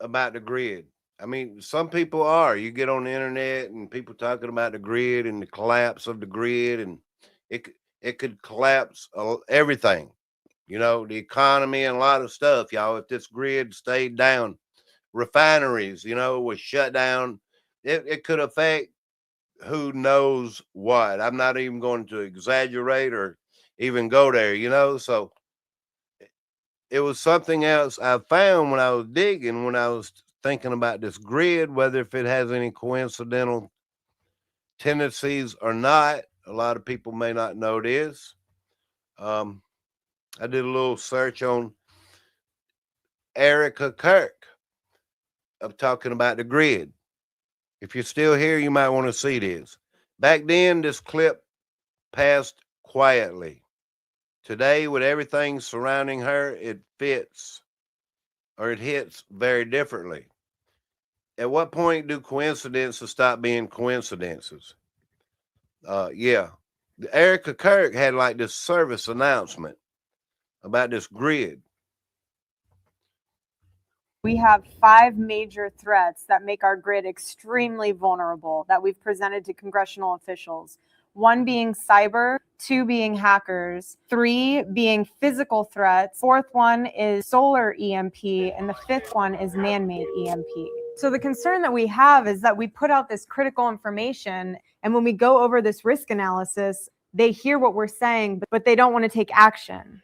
I mean, some people are. You get on the internet and people talking about the grid and the collapse of the grid, and it could collapse everything. You know, the economy and a lot of stuff, y'all. If this grid stayed down, refineries, you know, was shut down, it could affect who knows what. I'm not even going to exaggerate or even go there, you know. So it was something else I found when I was digging, when I was thinking about this grid, whether if it has any coincidental tendencies or not. A lot of people may not know this. I did a little search on Erica Kirk of talking about the grid. If you're still here, you might want to see this. Back then, this clip passed quietly. Today, with everything surrounding her, it fits or it hits very differently. At what point do coincidences stop being coincidences? Yeah. Erica Kirk had like this service announcement about this grid. We have 5 major threats that make our grid extremely vulnerable that we've presented to congressional officials. 1 being cyber, 2 being hackers, 3 being physical threats, 4th one is solar EMP, and the 5th one is man-made EMP. So the concern that we have is that we put out this critical information, and when we go over this risk analysis, they hear what we're saying, but they don't want to take action.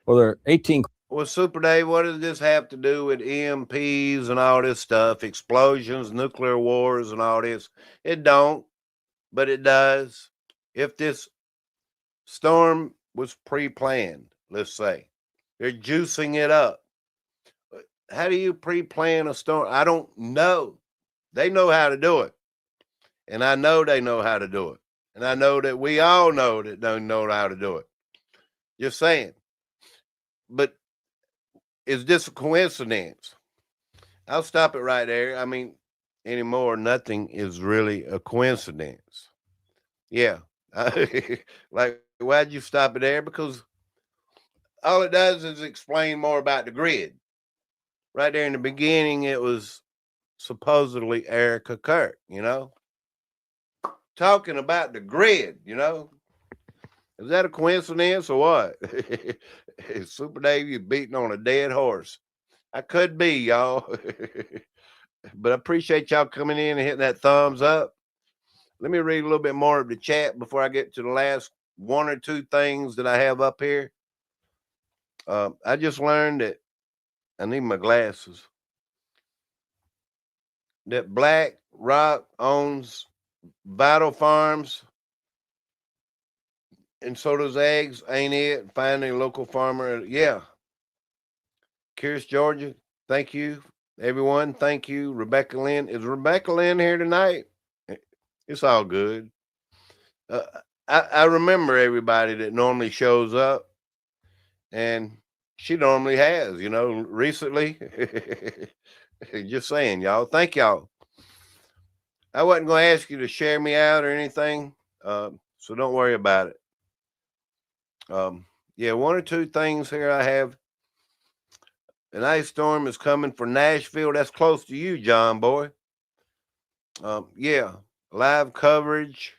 Well, there are 18. Well, Super Dave, what does this have to do with EMPs and all this stuff, explosions, nuclear wars and all this? It don't, but it does. If this storm was pre-planned, let's say, they're juicing it up. How do you pre-plan a storm? I don't know. They know how to do it. And I know they know how to do it. And I know that we all know that they know how to do it. Just saying. But is this a coincidence? I'll stop it right there. I mean, anymore, nothing is really a coincidence. Yeah. Like, why'd you stop it there? Because all it does is explain more about the grid. Right there in the beginning, it was supposedly Erica Kirk, you know, talking about the grid, you know. Is that a coincidence or what? Super Dave, you're beating on a dead horse. I could be, y'all. But I appreciate y'all coming in and hitting that thumbs up. Let me read a little bit more of the chat before I get to the last 1 or 2 things that I have up here. I just learned that I need my glasses. That Black Rock owns Vital Farms, and so does eggs, ain't it? Find a local farmer. Yeah. Curious, Georgia. Thank you, everyone. Thank you, Rebecca Lynn. Is Rebecca Lynn here tonight? It's all good. I remember everybody that normally shows up, and she normally has, you know, recently. Just saying, y'all. Thank y'all. I wasn't going to ask you to share me out or anything, so don't worry about it. Yeah, 1 or 2 things here I have. An ice storm is coming for Nashville. That's close to you, John boy. Yeah, live coverage.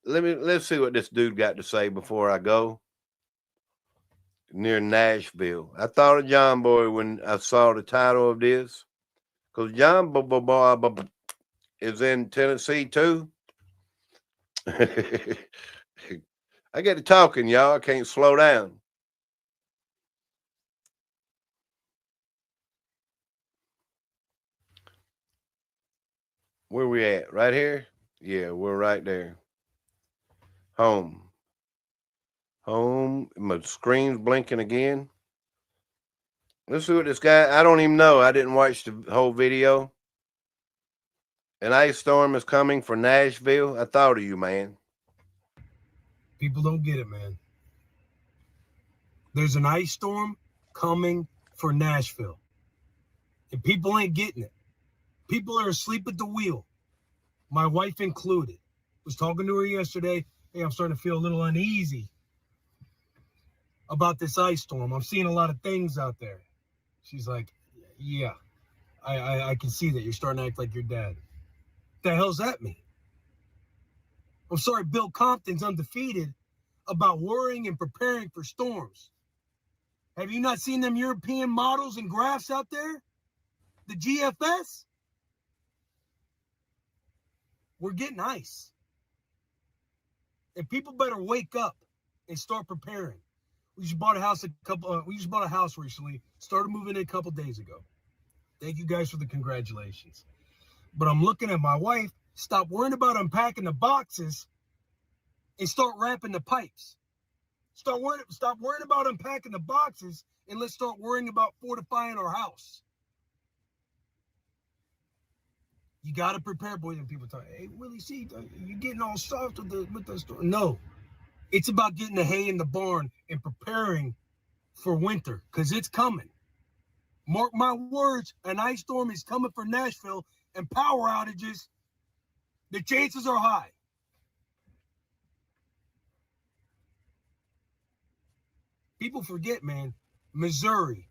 Let's see what this dude got to say before I go. Near Nashville. I thought of John boy when I saw the title of this, because John boy is in Tennessee too. I get to talking, y'all. I can't slow down. Where we at? Right here? Yeah, we're right there. Home. My screen's blinking again. Let's see what this guy, I don't even know. I didn't watch the whole video. An ice storm is coming for Nashville. I thought of you, man. People don't get it, man. There's an ice storm coming for Nashville. And people ain't getting it. People are asleep at the wheel, my wife included. Was talking to her yesterday. Hey, I'm starting to feel a little uneasy about this ice storm. I'm seeing a lot of things out there. She's like, yeah, I can see that. You're starting to act like your dad. The hell's that mean? I'm sorry, Bill Compton's undefeated about worrying and preparing for storms. Have you not seen them European models and graphs out there? The GFS? We're getting ice. And people better wake up and start preparing. We just bought a house recently. Started moving in a couple days ago. Thank you guys for the congratulations. But I'm looking at my wife. Stop worrying about unpacking the boxes and start wrapping the pipes. Stop worrying about unpacking the boxes and let's start worrying about fortifying our house. You got to prepare, boys. And people talk, hey, Willie, see, you're getting all soft with the storm. No, it's about getting the hay in the barn and preparing for winter because it's coming. Mark my words, an ice storm is coming for Nashville, and power outages, the chances are high. People forget, man, Missouri,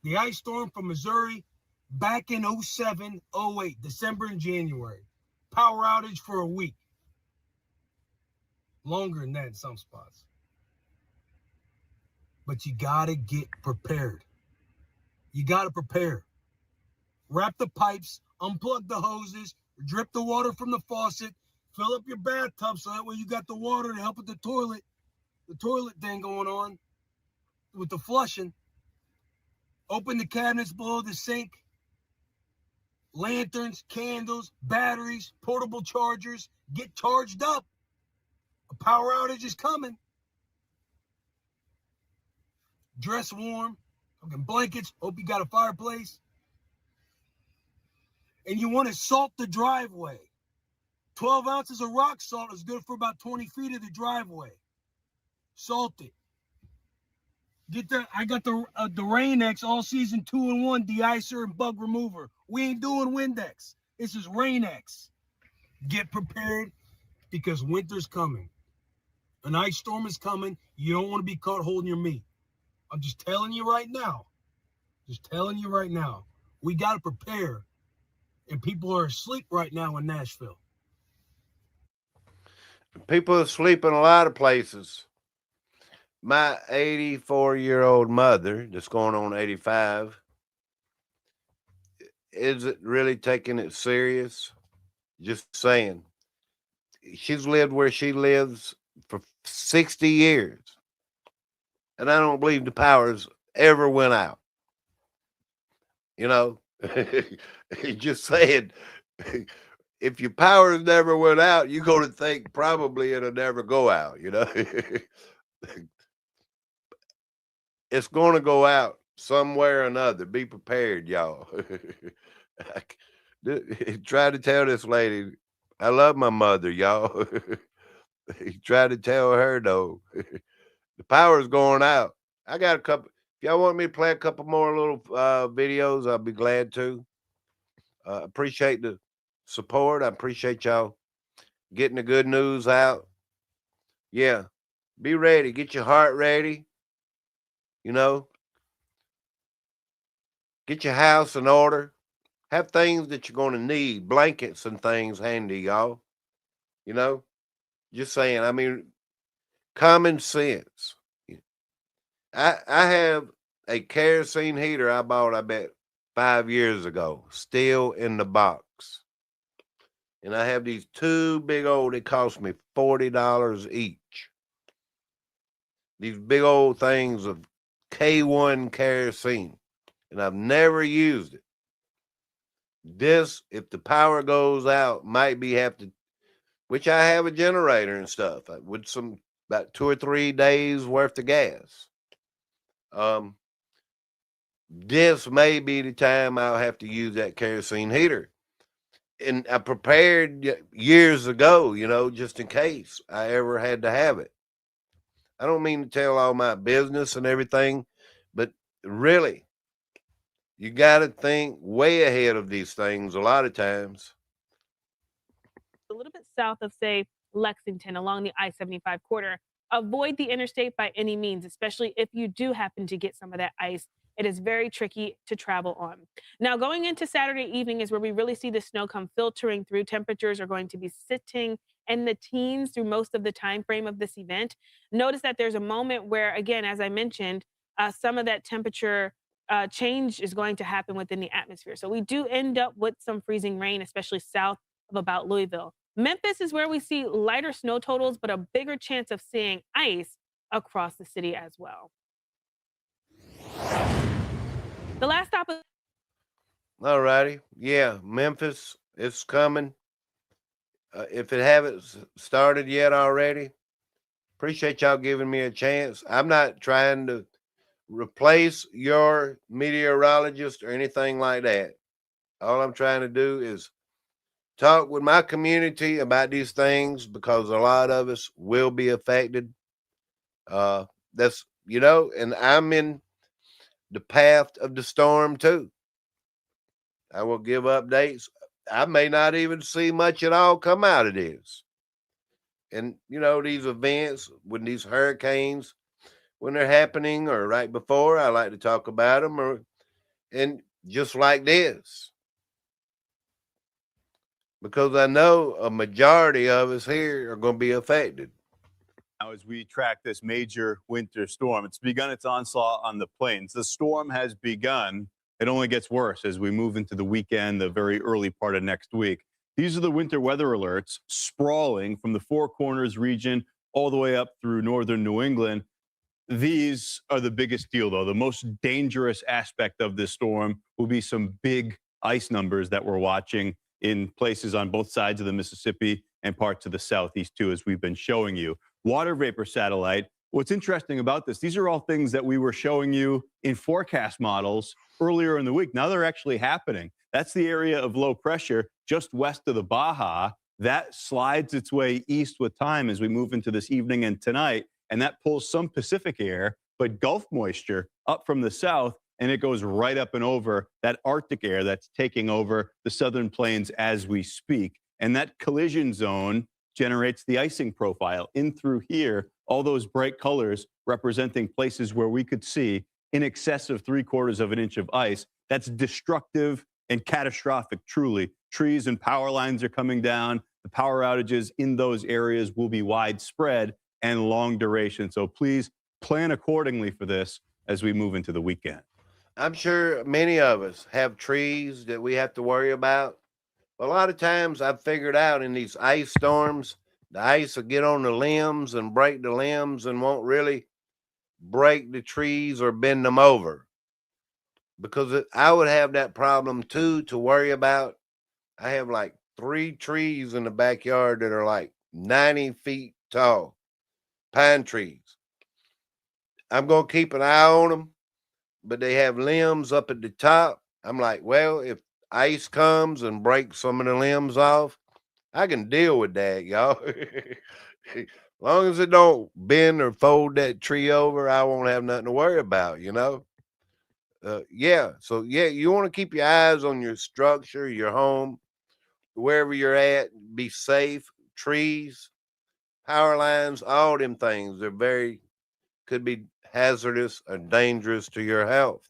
the ice storm from Missouri back in 07, 08, December and January. Power outage for a week. Longer than that in some spots. But you got to get prepared. You got to prepare. Wrap the pipes, unplug the hoses, drip the water from the faucet, fill up your bathtub so that way you got the water to help with the toilet thing going on with the flushing. Open the cabinets below the sink. Lanterns, candles, batteries, portable chargers. Get charged up. A power outage is coming. Dress warm. Fucking blankets. Hope you got a fireplace. And you want to salt the driveway. 12 ounces of rock salt is good for about 20 feet of the driveway. Salt it. I got the Rain-X All Season 2-in-1 de-icer and bug remover. We ain't doing Windex. This is Rain-X. Get prepared because winter's coming. An ice storm is coming. You don't want to be caught holding your meat. I'm just telling you right now. We got to prepare. And people are asleep right now in Nashville. People are asleep in a lot of places. My 84-year-old mother, that's going on 85, isn't really taking it serious. Just saying. She's lived where she lives for 60 years. And I don't believe the powers ever went out. You know, just saying, if your powers never went out, you're going to think probably it'll never go out, you know. It's going to go out somewhere or another. Be prepared, y'all. Try to tell this lady, I love my mother, y'all. Try to tell her, though. The power's going out. I got a couple. If y'all want me to play a couple more little videos, I'll be glad to. Appreciate the support. I appreciate y'all getting the good news out. Yeah. Be ready. Get your heart ready. You know, get your house in order. Have things that you're going to need, blankets and things handy, y'all. You know, just saying. I mean, common sense. I have a kerosene heater I bought, I bet, 5 years ago, still in the box. And I have these two big old, it cost me $40 each. These big old things of K1 kerosene, and I've never used it. This, if the power goes out, might be have to, which I have a generator and stuff with some about 2 or 3 days worth of gas. This may be the time I'll have to use that kerosene heater. And I prepared years ago, you know, just in case I ever had to have it. I don't mean to tell all my business and everything, but really, you got to think way ahead of these things a lot of times. A little bit south of, say, Lexington along the I-75 corridor. Avoid the interstate by any means, especially if you do happen to get some of that ice. It is very tricky to travel on. Now, going into Saturday evening is where we really see the snow come filtering through. Temperatures are going to be sitting in the teens through most of the time frame of this event. Notice that there's a moment where, again, as I mentioned, some of that temperature change is going to happen within the atmosphere. So we do end up with some freezing rain, especially south of about Louisville. Memphis is where we see lighter snow totals, but a bigger chance of seeing ice across the city as well. The last stop is All righty. Yeah, Memphis, it's coming. If it haven't started yet already, appreciate y'all giving me a chance. I'm not trying to replace your meteorologist or anything like that. All I'm trying to do is talk with my community about these things because a lot of us will be affected. That's, and I'm in the path of the storm too. I will give updates. I may not even see much at all come out of this. And, these events, when these hurricanes, when they're happening or right before, I like to talk about them and just like this. Because I know a majority of us here are going to be affected. Now, as we track this major winter storm, it's begun its onslaught on the plains. The storm has begun. It only gets worse as we move into the weekend, the very early part of next week. These are the winter weather alerts sprawling from the Four Corners region all the way up through northern New England. These are the biggest deal, though. The most dangerous aspect of this storm will be some big ice numbers that we're watching in places on both sides of the Mississippi and parts of the Southeast, too, as we've been showing you. Water vapor satellite. What's interesting about this, these are all things that we were showing you in forecast models earlier in the week. Now they're actually happening. That's the area of low pressure just west of the Baja. That slides its way east with time as we move into this evening and tonight. And that pulls some Pacific air, but Gulf moisture up from the south, and it goes right up and over that Arctic air that's taking over the southern plains as we speak. And that collision zone generates the icing profile in through here, all those bright colors representing places where we could see in excess of 3/4 of an inch of ice. That's destructive and catastrophic, truly. Trees and power lines are coming down. The power outages in those areas will be widespread and long duration. So please plan accordingly for this as we move into the weekend. I'm sure many of us have trees that we have to worry about. A lot of times I've figured out in these ice storms, the ice will get on the limbs and break the limbs and won't really break the trees or bend them over. Because I would have that problem too to worry about. I have like 3 trees in the backyard that are like 90 feet tall, pine trees. I'm going to keep an eye on them, but they have limbs up at the top. I'm like, well, if ice comes and breaks some of the limbs off, I can deal with that, y'all. As long as it don't bend or fold that tree over, I won't have nothing to worry about, yeah. So yeah, you want to keep your eyes on your structure, your home, wherever you're at, be safe. Trees, power lines, all them things are could be hazardous or dangerous to your health.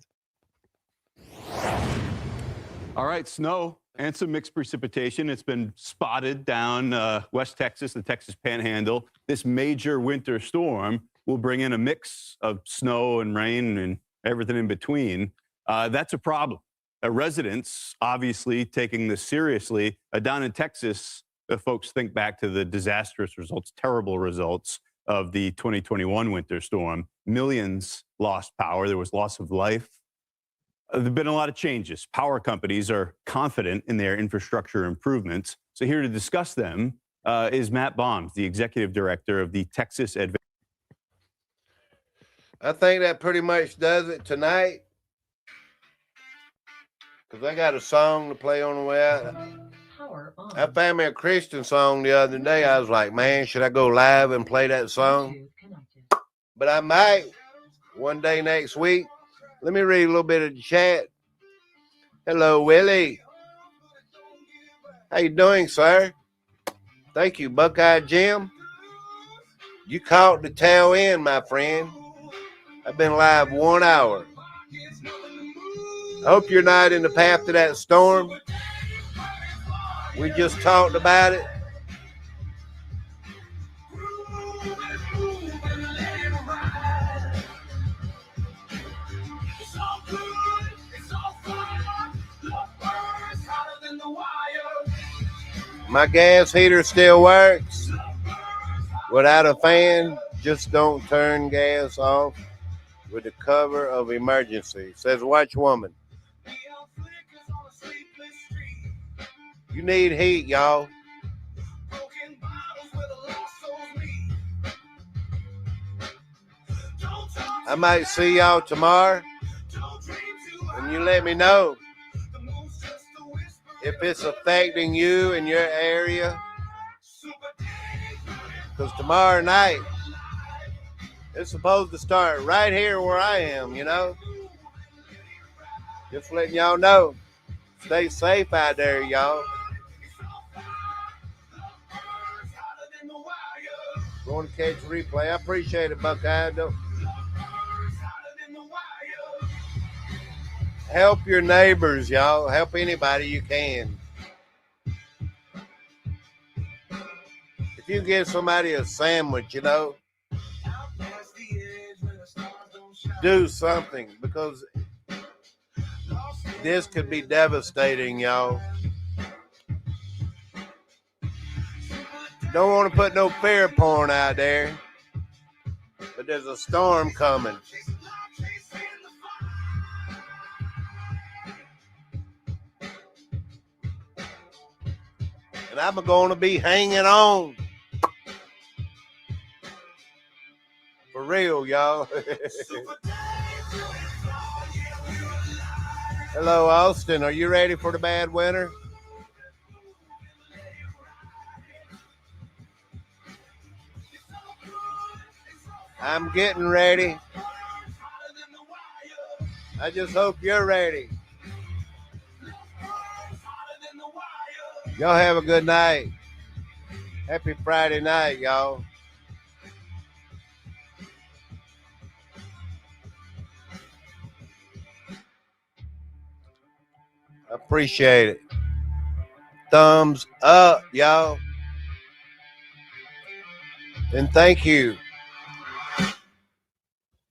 All right, snow and some mixed precipitation. It's been spotted down West Texas, the Texas Panhandle. This major winter storm will bring in a mix of snow and rain and everything in between. That's a problem. Residents obviously taking this seriously. Down in Texas, the folks think back to the disastrous results, terrible results of the 2021 winter storm. Millions lost power. There was loss of life. There have been a lot of changes. Power companies are confident in their infrastructure improvements. So here to discuss them is Matt Baums, the executive director of the Texas Advanced. I think that pretty much does it tonight. Because I got a song to play on the way out. I found me a Christian song the other day. I was like, man, should I go live and play that song? But I might one day next week. Let me read a little bit of the chat. Hello, Willie. How you doing, sir? Thank you, Buckeye Jim. You caught the tail end, my friend. I've been live 1 hour. I hope you're not in the path of that storm. We just talked about it. My gas heater still works. Without a fan, just don't turn gas off with the cover of emergency. Says Watch Woman. You need heat, y'all. I might see y'all tomorrow, and you let me know if it's affecting you in your area. Because tomorrow night, it's supposed to start right here where I am, you know. Just letting y'all know. Stay safe out there, y'all. Going to catch the replay. I appreciate it, Buckeye. Help your neighbors, y'all. Help anybody you can. If you give somebody a sandwich, you know, do something, because this could be devastating, y'all. Don't want to put no fear porn out there, but there's a storm coming. And I'm going to be hanging on. For real, y'all. Hello, Austin. Are you ready for the bad winter? I'm getting ready. I just hope you're ready. Y'all have a good night. Happy Friday night, y'all. Appreciate it. Thumbs up, y'all. And thank you.